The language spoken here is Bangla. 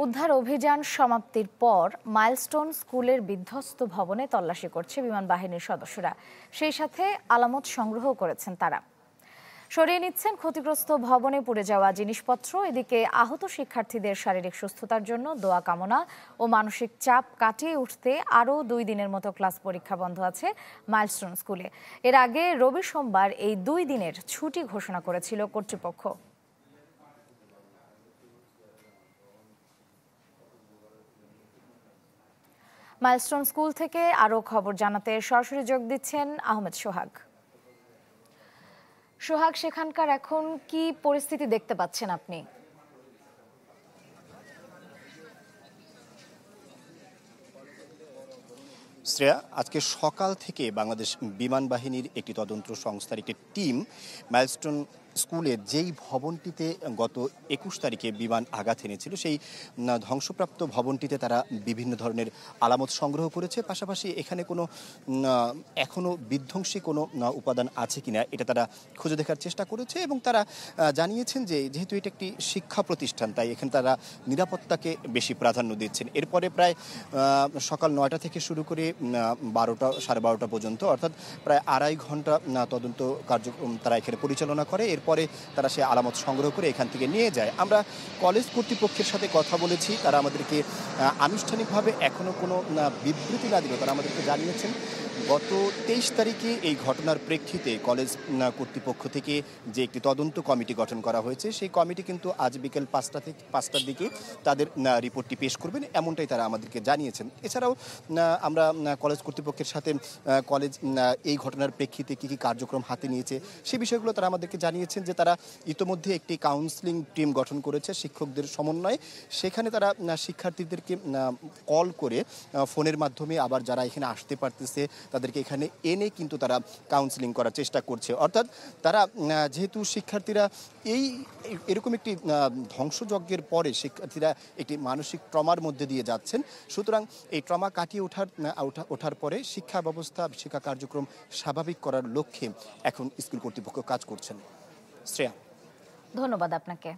উদ্ধার অভিযান সমাপ্তির পর মাইলস্টোন স্কুলের বিধ্বস্ত ভবনে তল্লাশি করছে বিমান বাহিনীর সদস্যরা। সেই সাথে আলামত সংগ্রহ করেছেন তারা। সরিয়ে নিচ্ছেন ক্ষতিগ্রস্ত ভবনে পুড়ে যাওয়া জিনিসপত্র। এদিকে আহত শিক্ষার্থীদের শারীরিক সুস্থতার জন্য দোয়া কামনা ও মানসিক চাপ কাটিয়ে উঠতে আরও 2 দিনের মতো ক্লাস পরীক্ষা বন্ধ আছে মাইলস্টোন স্কুলে। এর আগে রবি সোমবার এই 2 দিনের ছুটি ঘোষণা করেছিল কর্তৃপক্ষ। মাইলস্টোন স্কুল থেকে আরও খবর জানাতে সরাসরি যোগ দিচ্ছেন আহমেদ সোহাগ। সোহাগ, সেখানকার এখন কি পরিস্থিতি দেখতে পাচ্ছেন আপনি? শ্রেয়া, আজকে সকাল থেকে বাংলাদেশ বিমান বাহিনীর একটি তদন্ত সংস্থার একটি টিম মাইলস্টোন স্কুলের যেই ভবনটিতে গত 21 তারিখে বিমান আঘাত এনেছিল সেই ধ্বংসপ্রাপ্ত ভবনটিতে তারা বিভিন্ন ধরনের আলামত সংগ্রহ করেছে। পাশাপাশি এখানে কোনো এখনো বিধ্বংসী কোনো উপাদান আছে কিনা এটা তারা খুঁজে দেখার চেষ্টা করেছে এবং তারা জানিয়েছেন যে যেহেতু এটা একটি শিক্ষা প্রতিষ্ঠান তাই এখানে তারা নিরাপত্তাকে বেশি প্রাধান্য দিচ্ছেন। এরপরে প্রায় সকাল 9টা থেকে শুরু করে 12টা সাড়ে 12টা পর্যন্ত অর্থাৎ প্রায় 2.5 ঘন্টা তদন্ত কার্যক্রম তারা এখানে পরিচালনা করে। এরপরে তারা সে আলামত সংগ্রহ করে এখান থেকে নিয়ে যায়। আমরা কলেজ কর্তৃপক্ষের সাথে কথা বলেছি, তারা আমাদেরকে আনুষ্ঠানিকভাবে এখনো কোনো বিবৃতি না দিলেও তারা আমাদেরকে জানিয়েছেন গত 23 তারিখে এই ঘটনার প্রেক্ষিতে কলেজ কর্তৃপক্ষ থেকে যে একটি তদন্ত কমিটি গঠন করা হয়েছে সেই কমিটি কিন্তু আজ বিকেল 5টার দিকে তাদের রিপোর্টটি পেশ করবেন, এমনটাই তারা আমাদেরকে জানিয়েছেন। এছাড়াও আমরা কলেজ কর্তৃপক্ষের সাথে কলেজ এই ঘটনার প্রেক্ষিতে কী কী কার্যক্রম হাতে নিয়েছে সে বিষয়গুলো তারা আমাদেরকে জানিয়েছেন যে তারা ইতোমধ্যে একটি কাউন্সিলিং টিম গঠন করেছে শিক্ষকদের সমন্বয়ে। সেখানে তারা শিক্ষার্থীদেরকে কল করে ফোনের মাধ্যমে আবার যারা এখানে আসতে পারতেছে তাদেরকে এখানে এনে কিন্তু তারা কাউন্সিলিং করার চেষ্টা করছে। অর্থাৎ তারা যেহেতু শিক্ষার্থীরা এরকম একটি ধ্বংসযজ্ঞের পরে শিক্ষার্থীরা একটি মানসিক ট্রমার মধ্যে দিয়ে যাচ্ছেন, সুতরাং এই ট্রমা কাটিয়ে ওঠার পরে শিক্ষা ব্যবস্থা শিক্ষা কার্যক্রম স্বাভাবিক করার লক্ষ্যে এখন স্কুল কর্তৃপক্ষ কাজ করছেন। শ্রেয়া, ধন্যবাদ আপনাকে।